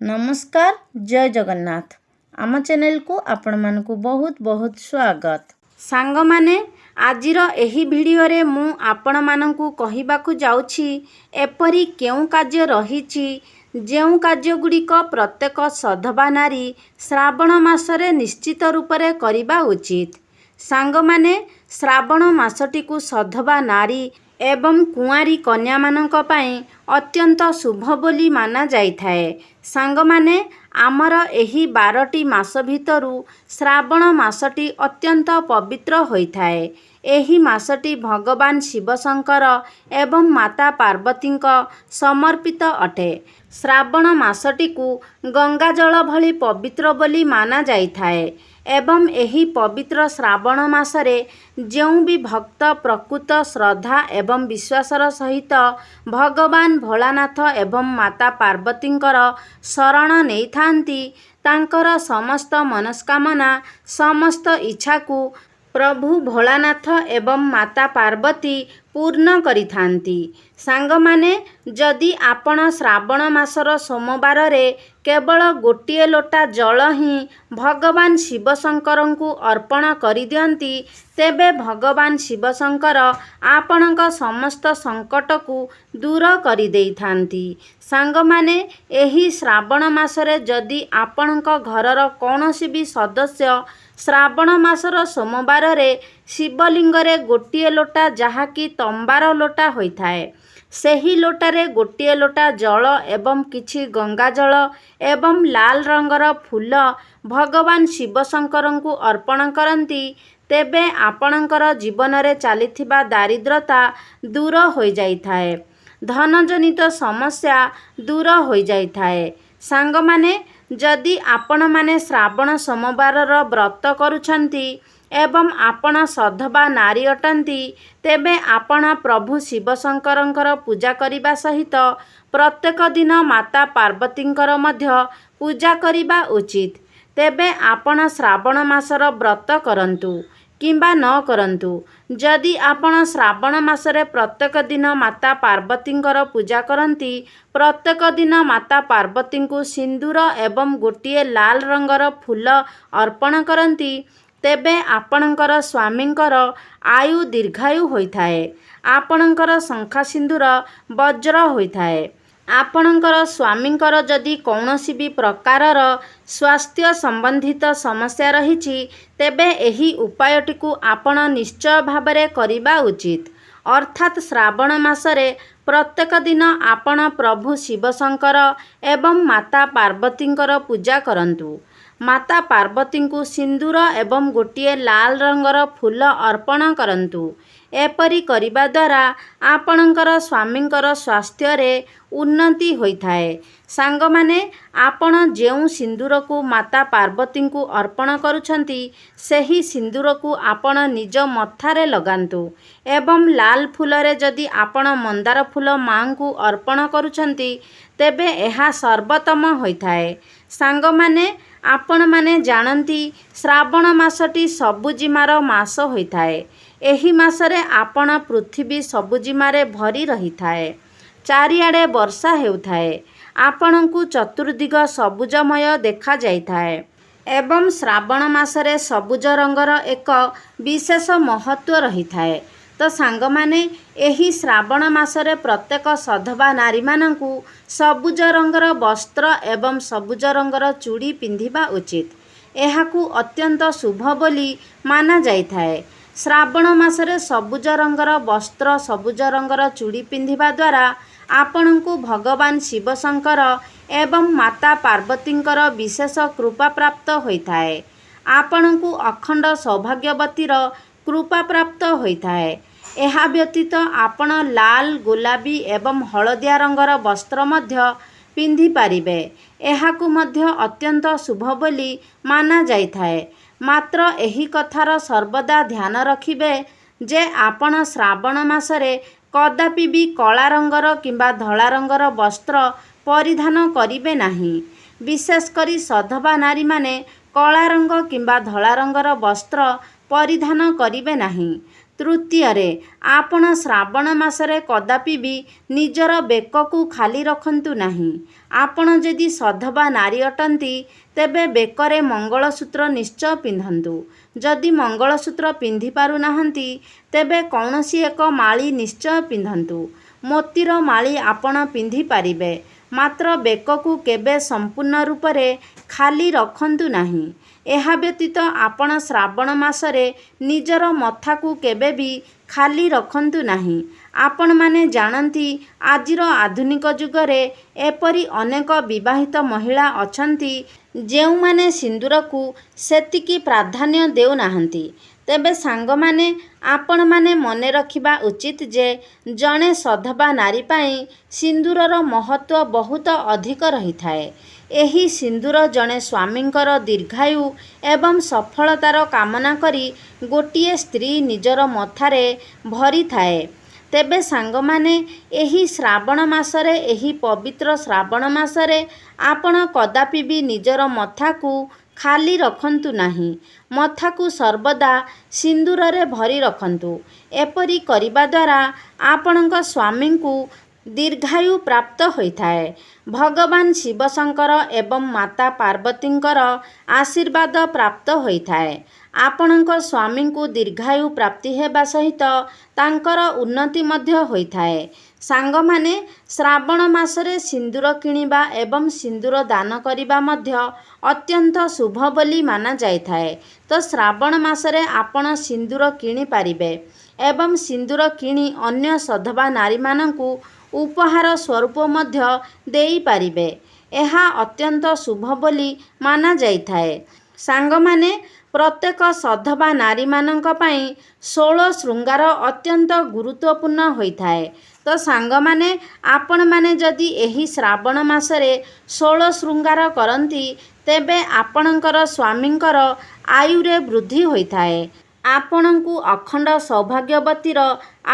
नमस्कार जय जगन्नाथ आम चैनल को आपण मानकु बहुत बहुत स्वागत। सांग माने आजिर एही वीडियो रे मु आपण मानकु कहिबाकु जाउछि एपरि केउ कार्य रहिछि जेउ कार्य गुड़िक प्रत्येक सधवा नारी श्रावण मासरे निश्चित रूपरे करिबा उचित। सांग माने श्रावण मासटी को सधवा नारी एवं कुआरी कन्या मानक पाई अत्यंत शुभ बोली माना जाइथाए। सांग माने आमर एही 12टी मास भितरु श्रावण मासटी अत्यंत पवित्र होइथाए। एही मासटी भगवान शिवशंकर एवं माता पार्वती समर्पित अटे। श्रावण मासटी को गंगा जल भली पवित्र बोली माना जाइथाए एवं एही पवित्र श्रावण मासरे जेउ भी भक्त प्रकृत श्रद्धा एवं विश्वासर सहित भगवान भोलानाथ एवं माता पार्वतींकर शरण नहीं थांती तांकर समस्त मनस्कामना समस्त इच्छा को प्रभु भोलानाथ एवं माता पार्वती पूर्ण करि थांती। सांग माने जदि आपण श्रावण मासर सोमवार रे केवल गोटिए लोटा जल ही भगवान शिवशंकर को अर्पण करि दियंती तेबे भगवान शिवशंकर आपणक समस्त संकट को दूर करि देई थांती। सांग माने एही श्रावण मासरे जदि आपणक घरर कौनसी भी सदस्य श्रावण मासर सोमवार रे शिवलिंग रे गोटिए लोटा जहाँकि तंबार लोटा होइथाए सेही लोटारे गोटिए लोटा जल एवं किछि गंगा जल एवं लाल रंगर फूल भगवान शिवशंकर को अर्पण करती तेबे आपणकर जीवन रे चलीथिबा दारिद्रता दूर हो जाइथाए धन जनित समस्या दूर हो जाइथाए। सांग माने जदि आपण माने श्रावण सोमवारर व्रत करुछंती एवं आपण सधवा नारी अटंती तेबे आपण प्रभु शिवशंकरंकर पूजा करिबा सहित प्रत्येक दिन माता पार्वतींकर मध्य पूजा करिबा उचित। तेबे आपण श्रावण मासर व्रत करंतु किंबा न करंतु जदि आपण श्रावण मासरे प्रत्येक दिन माता पार्वतींकर पूजा करंती प्रत्येक दिन माता पार्वती को सिंदूर एवं गोटिए लाल रंगर फूल अर्पण करंती तेबे आपणकर स्वामींकर आयु दीर्घायु होइथाए आपणकर शंखा सिंदूर वज्र होइथाए। आपणकर स्वामींकर जदि कौनसी भी प्रकारर स्वास्थ्य संबंधित समस्या रहिछि तेबे एही उपायटी को आपण निश्चय भावरे करिबा उचित। अर्थात श्रावण मासरे प्रत्येक दिन आपण प्रभु शिवशंकर एवं माता पार्वतींकर पूजा करंतु माता पार्वती को सिंदूर एवं गोटिए लाल रंगर फूल अर्पण करंतु। एपरि करिबा द्वारा आपणकर स्वामींकर स्वास्थ्य रे उन्नति होइथाए। सांग माने आपण जेउ सिंदूर को माता पार्वती को अर्पण करुछंती सेही सिंदूर को आपण निज मथारे लगांतु एवं लाल फूल रे जदि आपण मंदार फूल मां को अर्पण करुछंती तेबे एहा सर्वोत्तम होइथाए। सांग माने आपण माने जानती श्रावण मासटी सबुजिमार मास होइथाए। एही मासरे आपण पृथ्वी सबुजिमारे भरी रही थाए चारिआडे वर्षा हेउथाए आपण को चतुर्दिग सबुजमय देखा जाइथाए एवं श्रावण मासरे सबुज रंगर एक विशेष महत्व रही थाए। तो सांग माने एही श्रावण मासरे प्रत्येक सधवा नारी मानकु सबुज रंगर वस्त्र एवं सबुज रंगर चूड़ी पिंधिबा उचित। एहाकु अत्यंत शुभ बोली माना जाइथाए। श्रावण मासरे सबुज रंगर वस्त्र सबुज रंगर चूड़ी पिंधिबा द्वारा आपण को भगवान शिवशंकर एवं माता पार्वतींकर विशेष कृपा प्राप्त होइथाए। आपण को अखंड सौभाग्यवतीर कृपा प्राप्त होइथाए। एहा व्यतीत आपण लाल गुलाबी एवं हलदिया रंगर वस्त्र मध्य पिंधि पारिबे एहाकु मध्य अत्यंत शुभ बोली माना जाइथाए। मात्र एही कथार सर्वदा ध्यान रखिबे जे आपण श्रावण मासरे कदापि भी कला रंगर किंबा धला रंगर वस्त्र परिधान करिबे नाही। विशेष करी सधवा नारी माने कला रंग किंबा धला रंगर वस्त्र परिधान करिबे नाही। ତୃତୀୟରେ, ଆପଣ ଶ୍ରାବଣ ମାସରେ କଦାପି ବି ନିଜର ବେକକୁ ଖାଲି ରଖନ୍ତୁ ନାହିଁ। ଆପଣ ଯଦି ସଧବା ନାରୀ ଅଟନ୍ତି ତେବେ ବେକରେ ମଙ୍ଗଳସୂତ୍ର ନିଶ୍ଚୟ ପିନ୍ଧନ୍ତୁ। ଯଦି ମଙ୍ଗଳସୂତ୍ର ପିନ୍ଧି ପାରୁନାହାନ୍ତି ତେବେ କୌଣସି ଏକ ମାଳି ନିଶ୍ଚୟ ପିନ୍ଧନ୍ତୁ। ମୋତିର ମାଳି ଆପଣ ପିନ୍ଧିପାରିବେ, ମାତ୍ର ବେକକୁ କେବେ ସମ୍ପୂର୍ଣ୍ଣ ରୂପରେ ଖାଲି ରଖନ୍ତୁ ନାହିଁ। ଏହା ବ୍ୟତୀତ ଆପଣ ଶ୍ରାବଣ ମାସରେ ନିଜର ମଥାକୁ କେବେ ବି ଖାଲି ରଖନ୍ତୁ ନାହିଁ। ଆପଣମାନେ ଜାଣନ୍ତି ଆଜିର ଆଧୁନିକ ଯୁଗରେ ଏପରି ଅନେକ ବିବାହିତ ମହିଳା ଅଛନ୍ତି ଯେଉଁମାନେ ସିନ୍ଦୁରକୁ ସେତିକି ପ୍ରାଧାନ୍ୟ ଦେଉନାହାନ୍ତି। ତେବେ ସାଙ୍ଗମାନେ, ଆପଣମାନେ ମନେ ରଖିବା ଉଚିତ ଯେ ଜଣେ ସଧବା ନାରୀ ପାଇଁ ସିନ୍ଦୁରର ମହତ୍ତ୍ୱ ବହୁତ ଅଧିକ ରହିଥାଏ। ଏହି ସିନ୍ଦୁର ଜଣେ ସ୍ୱାମୀଙ୍କର ଦୀର୍ଘାୟୁ ଏବଂ ସଫଳତାର କାମନା କରି ଗୋଟିଏ ସ୍ତ୍ରୀ ନିଜର ମଥାରେ ଭରିଥାଏ। ତେବେ ସାଙ୍ଗମାନେ, ଏହି ଶ୍ରାବଣ ମାସରେ, ଏହି ପବିତ୍ର ଶ୍ରାବଣ ମାସରେ ଆପଣ କଦାପି ବି ନିଜର ମଥାକୁ ଖାଲି ରଖନ୍ତୁ ନାହିଁ। ମଥାକୁ ସର୍ବଦା ସିନ୍ଦୁରରେ ଭରି ରଖନ୍ତୁ। ଏପରି କରିବା ଦ୍ୱାରା ଆପଣଙ୍କ ସ୍ୱାମୀଙ୍କୁ ଦୀର୍ଘାୟୁ ପ୍ରାପ୍ତ ହୋଇଥାଏ। ଭଗବାନ ଶିବ ଶଙ୍କର ଏବଂ ମାତା ପାର୍ବତୀଙ୍କର ଆଶୀର୍ବାଦ ପ୍ରାପ୍ତ ହୋଇଥାଏ। ଆପଣଙ୍କ ସ୍ୱାମୀଙ୍କୁ ଦୀର୍ଘାୟୁ ପ୍ରାପ୍ତି ହେବା ସହିତ ତାଙ୍କର ଉନ୍ନତି ମଧ୍ୟ ହୋଇଥାଏ। ସାଙ୍ଗମାନେ, ଶ୍ରାବଣ ମାସରେ ସିନ୍ଦୁର କିଣିବା ଏବଂ ସିନ୍ଦୁର ଦାନ କରିବା ମଧ୍ୟ ଅତ୍ୟନ୍ତ ଶୁଭ ବୋଲି ମାନାଯାଇଥାଏ। ତ ଶ୍ରାବଣ ମାସରେ ଆପଣ ସିନ୍ଦୁର କିଣିପାରିବେ ଏବଂ ସିନ୍ଦୁର କିଣି ଅନ୍ୟ ସଧବା ନାରୀମାନଙ୍କୁ ଉପହାର ସ୍ୱରୂପ ମଧ୍ୟ ଦେଇପାରିବେ। ଏହା ଅତ୍ୟନ୍ତ ଶୁଭ ବୋଲି ମାନାଯାଇଥାଏ। ସାଙ୍ଗମାନେ, ପ୍ରତ୍ୟେକ ସଧବା ନାରୀମାନଙ୍କ ପାଇଁ 16 ଶୃଙ୍ଗାର ଅତ୍ୟନ୍ତ ଗୁରୁତ୍ୱପୂର୍ଣ୍ଣ ହୋଇଥାଏ। ତ ସାଙ୍ଗମାନେ, ଆପଣମାନେ ଯଦି ଏହି ଶ୍ରାବଣ ମାସରେ 16 ଶୃଙ୍ଗାର କରନ୍ତି ତେବେ ଆପଣଙ୍କର ସ୍ୱାମୀଙ୍କର ଆୟୁରେ ବୃଦ୍ଧି ହୋଇଥାଏ। ଆପଣଙ୍କୁ ଅଖଣ୍ଡ ସୌଭାଗ୍ୟବତୀର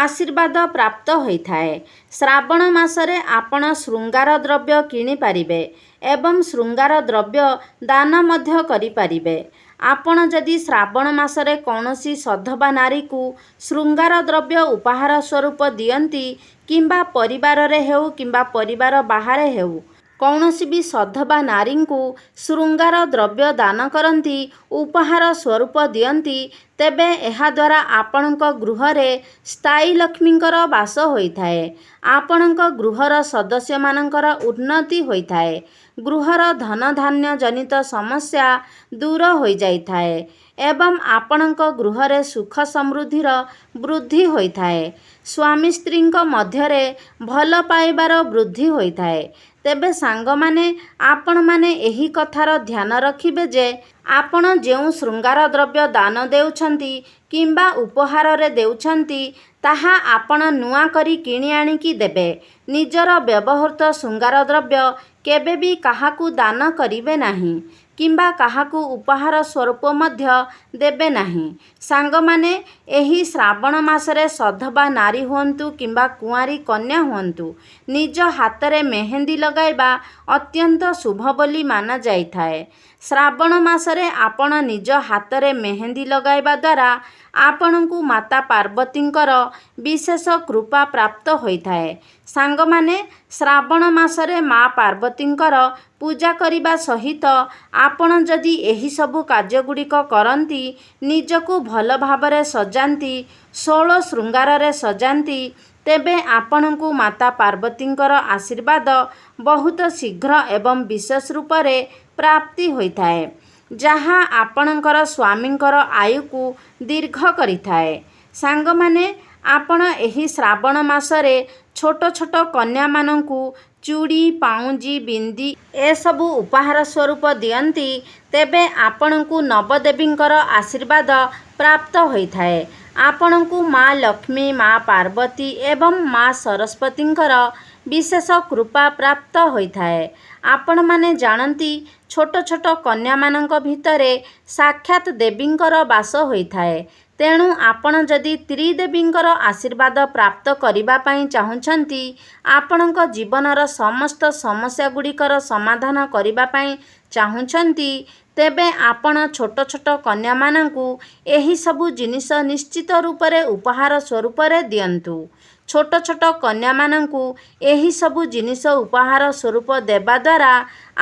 ଆଶୀର୍ବାଦ ପ୍ରାପ୍ତ ହୋଇଥାଏ। ଶ୍ରାବଣ ମାସରେ ଆପଣ ଶୃଙ୍ଗାର ଦ୍ରବ୍ୟ କିଣିପାରିବେ ଏବଂ ଶୃଙ୍ଗାର ଦ୍ରବ୍ୟ ଦାନ ମଧ୍ୟ କରିପାରିବେ। ଆପଣ ଯଦି ଶ୍ରାବଣ ମାସରେ କୌଣସି ସଧବା ନାରୀକୁ ଶୃଙ୍ଗାର ଦ୍ରବ୍ୟ ଉପହାର ସ୍ୱରୂପ ଦିଅନ୍ତି କିମ୍ବା ପରିବାରରେ ହେଉ କିମ୍ବା ପରିବାର ବାହାରେ ହେଉ କୌଣସି ବି ସଧବା ନାରୀଙ୍କୁ ଶୃଙ୍ଗାର ଦ୍ରବ୍ୟ ଦାନ କରନ୍ତି, ଉପହାର ସ୍ୱରୂପ ଦିଅନ୍ତି, ତେବେ ଏହାଦ୍ୱାରା ଆପଣଙ୍କ ଗୃହରେ ସ୍ଥାୟୀ ଲକ୍ଷ୍ମୀଙ୍କର ବାସ ହୋଇଥାଏ। ଆପଣଙ୍କ ଗୃହର ସଦସ୍ୟମାନଙ୍କର ଉନ୍ନତି ହୋଇଥାଏ। ଗୃହର ଧନଧାନ୍ୟ ଜନିତ ସମସ୍ୟା ଦୂର ହୋଇଯାଇଥାଏ ଏବଂ ଆପଣଙ୍କ ଗୃହରେ ସୁଖ ସମୃଦ୍ଧିର ବୃଦ୍ଧି ହୋଇଥାଏ। ସ୍ୱାମୀ ସ୍ତ୍ରୀଙ୍କ ମଧ୍ୟରେ ଭଲ ପାଇବାର ବୃଦ୍ଧି ହୋଇଥାଏ। ତେବେ ସାଙ୍ଗମାନେ, ଆପଣମାନେ ଏହି କଥାର ଧ୍ୟାନ ରଖିବେ ଯେ ଆପଣ ଯେଉଁ ଶୃଙ୍ଗାର ଦ୍ରବ୍ୟ ଦାନ ଦେଉଛନ୍ତି କିମ୍ବା ଉପହାରରେ ଦେଉଛନ୍ତି ତାହା ଆପଣ ନୂଆ କରି କିଣି ଆଣିକି ଦେବେ। ନିଜର ବ୍ୟବହୃତ ଶୃଙ୍ଗାର ଦ୍ରବ୍ୟ କେବେ ବି କାହାକୁ ଦାନ କରିବେ ନାହିଁ କିମ୍ବା କାହାକୁ ଉପହାର ସ୍ୱରୂପ ମଧ୍ୟ ଦେବେ ନାହିଁ। ସାଙ୍ଗମାନେ, ଏହି ଶ୍ରାବଣ ମାସରେ ସଧବା ନାରୀ ହୁଅନ୍ତୁ କିମ୍ବା କୁଆଁରୀ କନ୍ୟା ହୁଅନ୍ତୁ, ନିଜ ହାତରେ ମେହେନ୍ଦି ଲଗାଇବା ଅତ୍ୟନ୍ତ ଶୁଭ ବୋଲି ମାନାଯାଇଥାଏ। ଶ୍ରାବଣ ମାସରେ ଆପଣ ନିଜ ହାତରେ ମେହେନ୍ଦି ଲଗାଇବା ଦ୍ୱାରା ଆପଣଙ୍କୁ ମାତା ପାର୍ବତୀଙ୍କର ବିଶେଷ କୃପା ପ୍ରାପ୍ତ ହୋଇଥାଏ। ସାଙ୍ଗମାନେ, ଶ୍ରାବଣ ମାସରେ ମା ପାର୍ବତୀଙ୍କର ପୂଜା କରିବା ସହିତ ଆପଣ ଯଦି ଏହିସବୁ କାର୍ଯ୍ୟଗୁଡ଼ିକ କରନ୍ତି, ନିଜକୁ ଭଲ ଭାବରେ ସଜାନ୍ତି, 16 ଶୃଙ୍ଗାରରେ ସଜାନ୍ତି, ତେବେ ଆପଣଙ୍କୁ ମାତା ପାର୍ବତୀଙ୍କର ଆଶୀର୍ବାଦ ବହୁତ ଶୀଘ୍ର ଏବଂ ବିଶେଷ ରୂପରେ ପ୍ରାପ୍ତି ହୋଇଥାଏ, ଯାହା ଆପଣଙ୍କର ସ୍ୱାମୀଙ୍କର ଆୟୁକୁ ଦୀର୍ଘ କରିଥାଏ। ସାଙ୍ଗମାନେ, ଆପଣ ଏହି ଶ୍ରାବଣ ମାସରେ ଛୋଟ ଛୋଟ କନ୍ୟାମାନଙ୍କୁ ଚୁଡ଼ି, ପାଉଁଜି, ବିନ୍ଦି ଏସବୁ ଉପହାର ସ୍ୱରୂପ ଦିଅନ୍ତି, ତେବେ ଆପଣଙ୍କୁ ନବଦେବୀଙ୍କର ଆଶୀର୍ବାଦ ପ୍ରାପ୍ତ ହୋଇଥାଏ। ଆପଣଙ୍କୁ ମା ଲକ୍ଷ୍ମୀ, ମା ପାର୍ବତୀ ଏବଂ ମା ସରସ୍ୱତୀଙ୍କର ବିଶେଷ କୃପା ପ୍ରାପ୍ତ ହୋଇଥାଏ। ଆପଣମାନେ ଜାଣନ୍ତି ଛୋଟ ଛୋଟ କନ୍ୟାମାନଙ୍କ ଭିତରେ ସାକ୍ଷାତ ଦେବୀଙ୍କର ବାସ ହୋଇଥାଏ। ତେଣୁ ଆପଣ ଯଦି ତ୍ରିଦେବୀଙ୍କର ଆଶୀର୍ବାଦ ପ୍ରାପ୍ତ କରିବା ପାଇଁ ଚାହୁଁଛନ୍ତି, ଆପଣଙ୍କ ଜୀବନର ସମସ୍ତ ସମସ୍ୟାଗୁଡ଼ିକର ସମାଧାନ କରିବା ପାଇଁ ଚାହୁଁଛନ୍ତି, ତେବେ ଆପଣ ଛୋଟ ଛୋଟ କନ୍ୟାମାନଙ୍କୁ ଏହି ସବୁ ଜିନିଷ ନିଶ୍ଚିତ ରୂପରେ ଉପହାର ସ୍ୱରୂପରେ ଦିଅନ୍ତୁ। ଛୋଟ ଛୋଟ କନ୍ୟାମାନଙ୍କୁ ଏହି ସବୁ ଜିନିଷ ଉପହାର ସ୍ୱରୂପ ଦେବା ଦ୍ୱାରା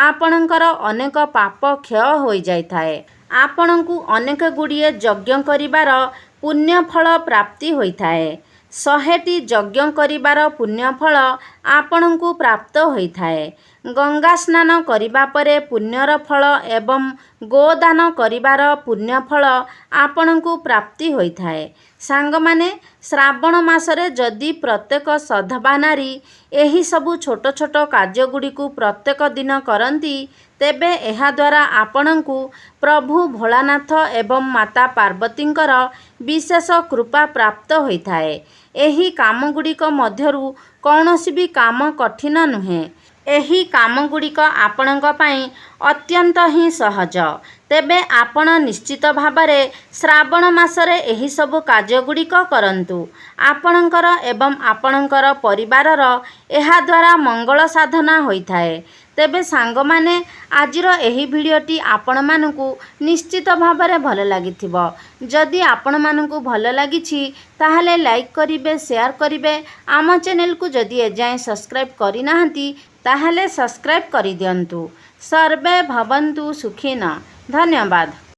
ଆପଣଙ୍କର ଅନେକ ପାପ କ୍ଷୟ ହୋଇଯାଇଥାଏ। ଆପଣଙ୍କୁ ଅନେକ ଗୁଡ଼ିଏ ଯଜ୍ଞ କରିବାର ପୁଣ୍ୟଫଳ ପ୍ରାପ୍ତି ହୋଇଥାଏ। 100ଟି ଯଜ୍ଞ କରିବାର ପୁଣ୍ୟଫଳ ଆପଣଙ୍କୁ ପ୍ରାପ୍ତ ହୋଇଥାଏ। ଗଙ୍ଗା ସ୍ନାନ କରିବା ପରେ ପୁଣ୍ୟର ଫଳ ଏବଂ ଗୋଦାନ କରିବାର ପୁଣ୍ୟଫଳ ଆପଣଙ୍କୁ ପ୍ରାପ୍ତି ହୋଇଥାଏ। ସାଙ୍ଗମାନେ, ଶ୍ରାବଣ ମାସରେ ଯଦି ପ୍ରତ୍ୟେକ ସଧବା ନାରୀ ଏହି ସବୁ ଛୋଟ ଛୋଟ କାର୍ଯ୍ୟଗୁଡ଼ିକୁ ପ୍ରତ୍ୟେକ ଦିନ କରନ୍ତି, ତେବେ ଏହାଦ୍ୱାରା ଆପଣଙ୍କୁ ପ୍ରଭୁ ଭୋଳାନାଥ ଏବଂ ମାତା ପାର୍ବତୀଙ୍କର ବିଶେଷ କୃପା ପ୍ରାପ୍ତ ହୋଇଥାଏ। ଏହି କାମଗୁଡ଼ିକ ମଧ୍ୟରୁ କୌଣସି ବି କାମ କଠିନ ନୁହେଁ। ଏହି କାମଗୁଡ଼ିକ ଆପଣଙ୍କ ପାଇଁ ଅତ୍ୟନ୍ତ ହିଁ ସହଜ। ତେବେ ଆପଣ ନିଶ୍ଚିତ ଭାବରେ ଶ୍ରାବଣ ମାସରେ ଏହି ସବୁ କାର୍ଯ୍ୟଗୁଡ଼ିକ କରନ୍ତୁ। ଆପଣଙ୍କର ଏବଂ ଆପଣଙ୍କର ପରିବାରର ଏହାଦ୍ୱାରା ମଙ୍ଗଳ ସାଧନା ହୋଇଥାଏ। ତେବେ ସାଙ୍ଗମାନେ, ଆଜିର ଏହି ଭିଡ଼ିଓଟି ଆପଣମାନଙ୍କୁ ନିଶ୍ଚିତ ଭାବରେ ଭଲ ଲାଗିଥିବ। ଯଦି ଆପଣମାନଙ୍କୁ ଭଲ ଲାଗିଛି ତାହେଲେ ଲାଇକ୍ କରିବେ, ସେୟାର କରିବେ। ଆମ ଚ୍ୟାନେଲକୁ ଯଦି ଏଯାଏଁ ସବସ୍କ୍ରାଇବ୍ କରିନାହାନ୍ତି ତାହେଲେ ସବସ୍କ୍ରାଇବ୍ କରିଦିଅନ୍ତୁ। ସର୍ବେ ଭବନ୍ତୁ ସୁଖିନଃ। ଧନ୍ୟବାଦ।